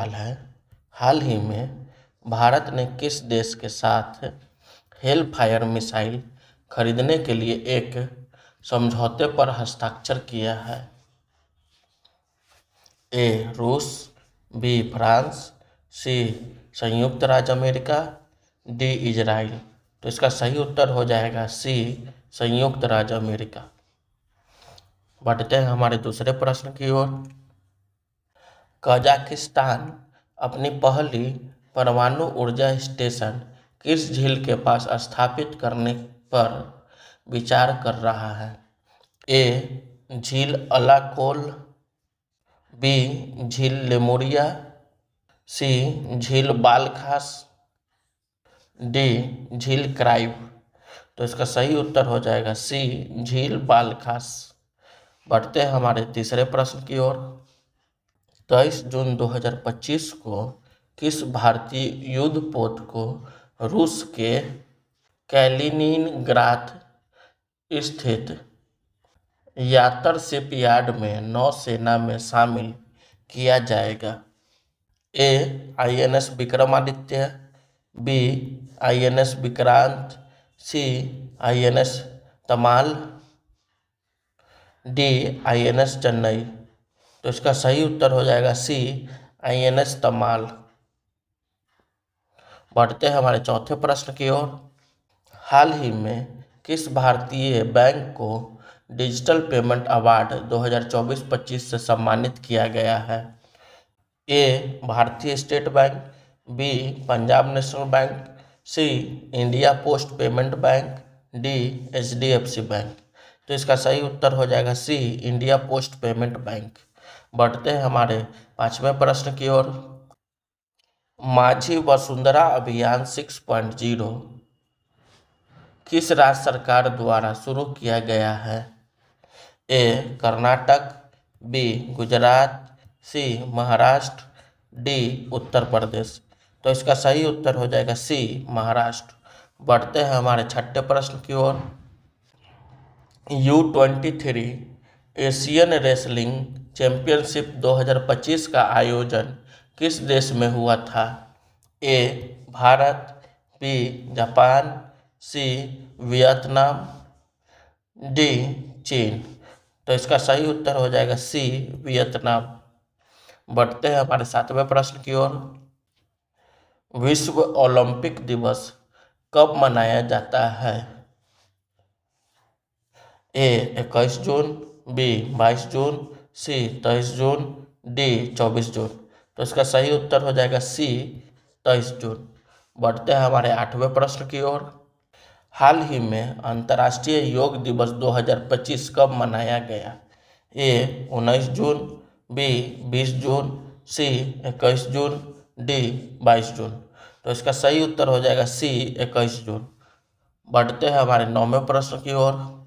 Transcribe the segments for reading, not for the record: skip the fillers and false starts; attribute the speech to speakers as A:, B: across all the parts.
A: सवाल है, हाल ही में भारत ने किस देश के साथ हेलफायर मिसाइल खरीदने के लिए एक समझौते पर हस्ताक्षर किया है? ए. रूस, बी. फ्रांस, सी. संयुक्त राज्य अमेरिका, डी. इजराइल। तो इसका सही उत्तर हो जाएगा सी. संयुक्त राज्य अमेरिका। बढ़ते हैं हमारे दूसरे प्रश्न की ओर। कजाकिस्तान अपनी पहली परमाणु ऊर्जा स्टेशन किस झील के पास स्थापित करने पर विचार कर रहा है? ए. झील अलाकोल, बी. झील लेमुरिया, सी. झील बालखास, डी. झील क्राइव। तो इसका सही उत्तर हो जाएगा सी. झील बालखास। बढ़ते हैं हमारे तीसरे प्रश्न की ओर। 23 जून 2025 को किस भारतीय युद्धपोत को रूस के कैलिनिनग्राद स्थित यातर शिपयार्ड में नौसेना में शामिल किया जाएगा? A. INS Vikramaditya, B. INS Vikrant, C. INS Tamal, D. INS Chennai. तो इसका सही उत्तर हो जाएगा सी. INS तमाल। बढ़ते हैं हमारे चौथे प्रश्न की ओर। हाल ही में किस भारतीय बैंक को डिजिटल पेमेंट अवार्ड 2024-25 से सम्मानित किया गया है? A. Bharatiya state bank, B. Punjab national bank, C. India post payment bank, D. HDFC bank. तो इसका सही उत्तर हो जाएगा C. India post payment bank. बढ़ते हैं हमारे पांचवें प्रश्न की ओर। माझी वसुंधरा अभियान 6.0 किस राज्य सरकार द्वारा शुरू किया गया है? ए. कर्नाटक, बी. गुजरात, सी. महाराष्ट्र, डी. उत्तर प्रदेश। तो इसका सही उत्तर हो जाएगा सी. महाराष्ट्र। बढ़ते हैं हमारे छठे प्रश्न की ओर। U23 एशियन रेसलिंग चैंपियनशिप 2025 का आयोजन किस देश में हुआ था? A. Bharat, B. Japan, C. Vietnam, D. चीन। तो इसका सही उत्तर हो जाएगा सी. वियतनाम। बढ़ते हैं हमारे सातवें प्रश्न की ओर। विश्व ओलंपिक दिवस कब मनाया जाता है? ए. 21 जून, बी. 22 जून, सी. 23 जून, डी. 24 जून। तो इसका सही उत्तर हो जाएगा सी. 23 जून। बढ़ते हैं हमारे आठवें प्रश्न की ओर। हाल ही में अंतर्राष्ट्रीय योग दिवस 2025 कब मनाया गया? ए. 19 जून, बी. 20 जून, सी. 21 जून, डी. 22 जून। तो इसका सही उत्तर हो जाएगा सी. 21 जून। बढ़ते हैं हमारे नौवें प्रश्न की ओर।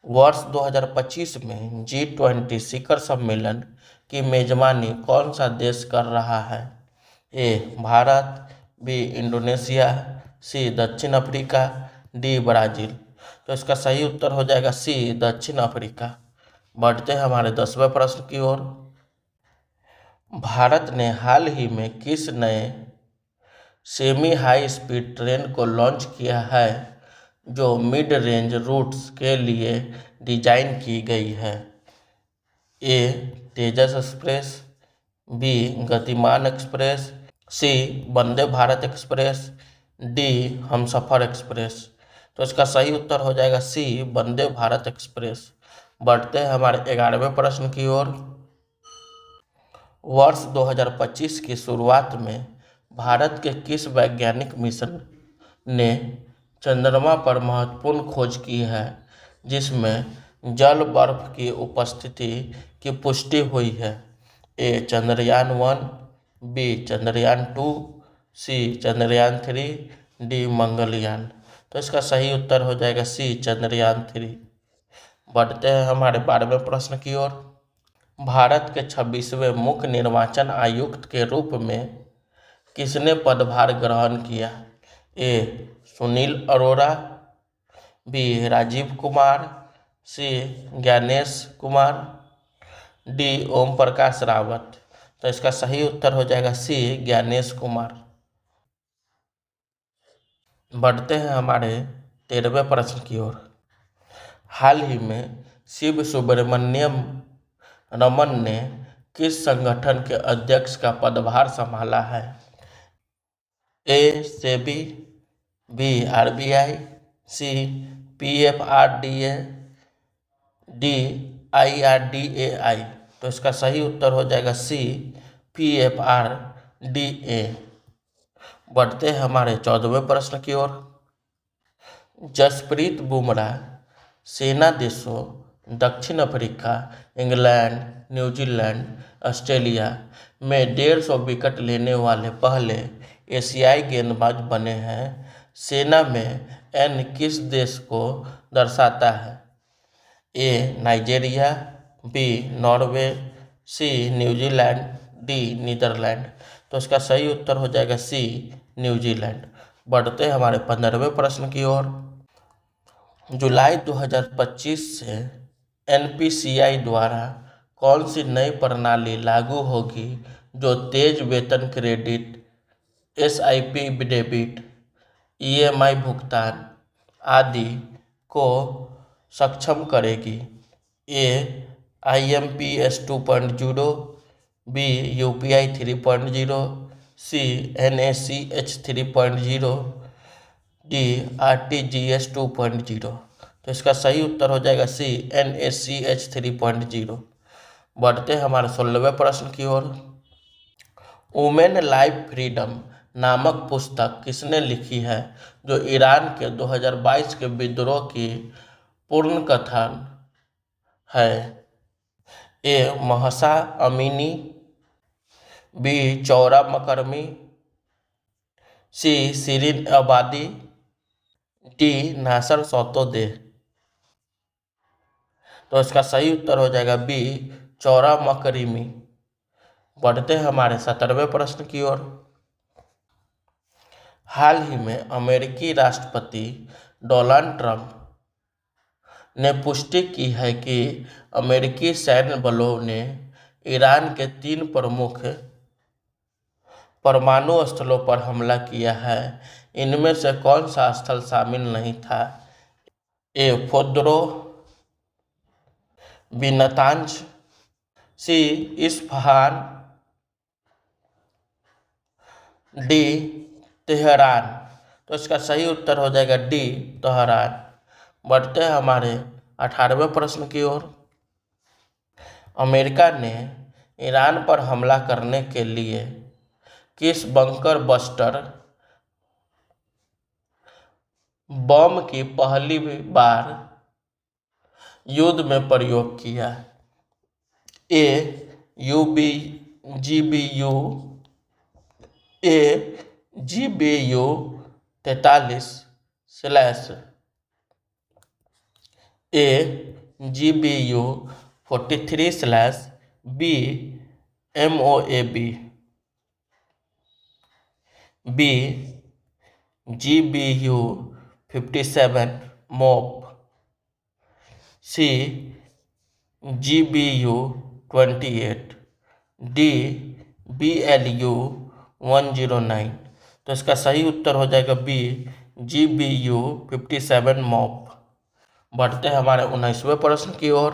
A: वर्ष 2025 में G20 शिखर सम्मेलन की मेजबानी कौन सा देश कर रहा है? ए. भारत, बी. इंडोनेशिया, सी. दक्षिण अफ्रीका, डी. ब्राज़ील। तो इसका सही उत्तर हो जाएगा सी. दक्षिण अफ्रीका। बढ़ते हैं हमारे 10वें प्रश्न की ओर। भारत ने हाल ही में किस नए सेमी हाई स्पीड ट्रेन को लॉन्च किया है जो मिड रेंज रूट्स के लिए डिजाइन की गई है? A. Tejas express, B. Gatiman express, C. Vande Bharat express, D. Humsafar express. तो इसका सही उत्तर हो जाएगा सी. वंदे भारत एक्सप्रेस। बढ़ते हैं हमारे 11वें प्रश्न की ओर। वर्ष 2025 की शुरुआत में भारत के किस वैज्ञानिक मिशन ने चंद्रमा पर महत्वपूर्ण खोज की है जिसमें जल बर्फ की उपस्थिति की पुष्टि हुई है? ए. चंद्रयान 1, बी. चंद्रयान 2, सी. चंद्रयान 3, डी. मंगलयान। तो इसका सही उत्तर हो जाएगा सी. चंद्रयान 3। बढ़ते हैं हमारे 12वें प्रश्न की ओर। भारत के 26वें मुख्य निर्वाचन आयुक्त के रूप में किसने पदभार ग्रहण किया? ए. सुनील अरोड़ा, बी. राजीव कुमार, सी. ज्ञानेश कुमार, डी. ओम प्रकाश रावत। तो इसका सही उत्तर हो जाएगा सी, ज्ञानेश कुमार। बढ़ते हैं हमारे 13वें प्रश्न की ओर। हाल ही में शिव सुब्रमण्यम रमन ने किस संगठन के अध्यक्ष का पदभार संभाला है? ए सेबी, बी आरबीआई, सी पीएफआरडीए, डी आईआरडीएआई। तो इसका सही उत्तर हो जाएगा सी, पीएफआरडीए। बढ़ते हैं हमारे 14वें प्रश्न की ओर। जसप्रीत बुमराह सेना देशों दक्षिण अफ्रीका, इंग्लैंड, न्यूजीलैंड, ऑस्ट्रेलिया में 150 विकेट लेने वाले पहले एशियाई गेंदबाज बने हैं। सेना में एन किस देश को दर्शाता है? ए नाइजीरिया, बी नॉर्वे, सी न्यूजीलैंड, डी नीदरलैंड। तो इसका सही उत्तर हो जाएगा सी, न्यूजीलैंड। बढ़ते हैं हमारे 15वें प्रश्न की ओर। जुलाई 2025 से एनपीसीआई द्वारा कौन सी नई प्रणाली लागू होगी जो तेज वेतन क्रेडिट, एसआईपी डेबिट, ईएमआई भुगतान आदि को सक्षम करेगी? ए आईएमपीएस 2.0, बी यूपीआई 3.0, सी एनएसीएच 3.0, डी आरटीजीएस 2.0। तो इसका सही उत्तर हो जाएगा सी, एनएसीएच 3.0। बढ़ते हैं हमारे 16वें प्रश्न की ओर। वुमेन लाइफ फ्रीडम नामक पुस्तक किसने लिखी है जो ईरान के 2022 के विद्रोह की पूर्ण कथन है? ए महसा अमीनी, बी चौरा मकरमी, सी शिरीन अबादी, डी नासर सौतोदे। तो इसका सही उत्तर हो जाएगा बी, चौरा मकरीमी। बढ़ते हैं हमारे 17वें प्रश्न की ओर। हाल ही में अमेरिकी राष्ट्रपति डोनाल्ड ट्रंप ने पुष्टि की है कि अमेरिकी सैन्य बलों ने ईरान के 3 प्रमुख परमाणु स्थलों पर हमला किया है। इनमें से कौन सा स्थल शामिल नहीं था? ए फोर्दो, बी नातांज, सी इस्फहान, डी तेहरान। तो इसका सही उत्तर हो जाएगा डी, तेहरान। बढ़ते हैं हमारे 18वें प्रश्न की ओर। अमेरिका ने ईरान पर हमला करने के लिए किस बंकर बस्टर बम की पहली बार युद्ध में प्रयोग किया? ए यूबी जीबीयू, ए जीबीयू 43/ ए जीबीयू 43/बी एमओएबी, बी जीबीयू 57 मोप, सी जीबीयू 28, डी बीएलयू 109। तो इसका सही उत्तर हो जाएगा बी, जीबीयू 57 मोप। बढ़ते हैं हमारे 19वें प्रश्न की ओर।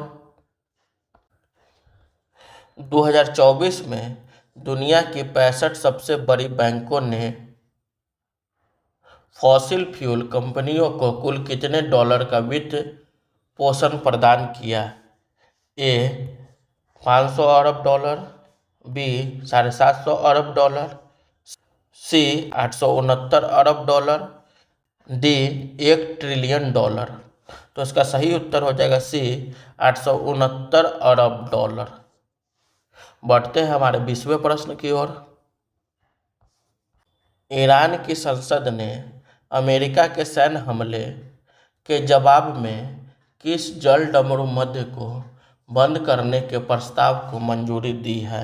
A: 2024 में दुनिया की 65 सबसे बड़ी बैंकों ने फॉसिल फ्यूल कंपनियों को कुल कितने डॉलर का वित्त पोषण प्रदान किया? ए 500 अरब डॉलर, बी 750 अरब डॉलर, सी 869 अरब डॉलर, डी 1 ट्रिलियन डॉलर। तो इसका सही उत्तर हो जाएगा सी, 869 अरब डॉलर। बढ़ते हैं हमारे 20वें प्रश्न की ओर। ईरान की संसद ने अमेरिका के सैन्य हमले के जवाब में किस जल डमरू मध्य को बंद करने के प्रस्ताव को मंजूरी दी है?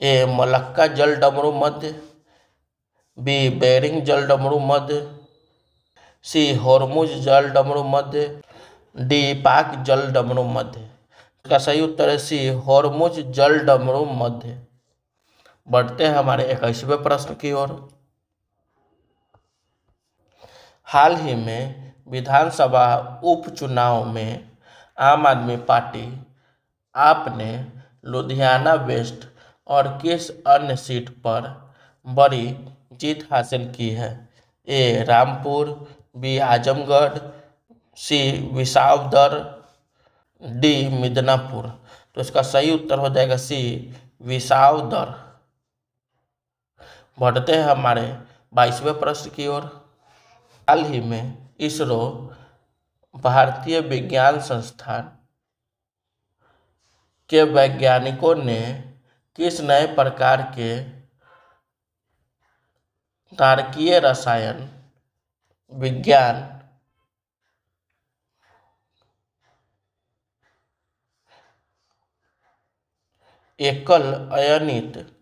A: ए मलक्का जल डमरू मध्य, बी बेरिंग जल डमरू मध्य, सी होर्मुज जल डमरू मध्य, डी पाक जल डमरू मध्य। इसका सही उत्तर है सी, हॉर्मुज जल डमरू मध्य। बढ़ते हैं हमारे 21वें प्रश्न की ओर। हाल ही में विधानसभा उपचुनाव में आम आदमी पार्टी आपने लुधियाना वेस्ट और किस अन्य सीट पर बड़ी जीत हासिल की है? ए रामपुर, बी आजमगढ़, सी विसावदर, डी मिदनापुर। तो इसका सही उत्तर हो जाएगा सी, विसावदर। बढ़ते हैं हमारे 22वें प्रश्न की ओर। हाल ही में इसरो भारतीय विज्ञान संस्थान के वैज्ञानिकों ने किस नए प्रकार के तारकीय रसायन विज्ञान एकल अयनित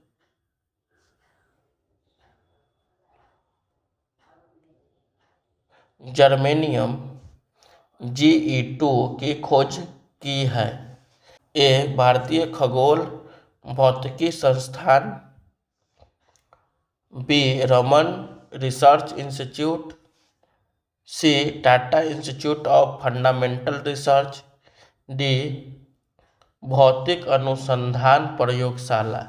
A: जर्मेनियम Ge2 की खोज की है? ए भारतीय खगोल भौतिकी संस्थान, B Raman research institute, C Tata institute of fundamental research, D भौतिक अनुसंधान प्रयोगशाला।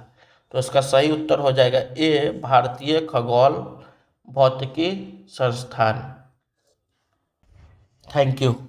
A: तो इसका सही उत्तर हो जाएगा ए भारतीय खगोल भौतिकी संस्थान। Thank you.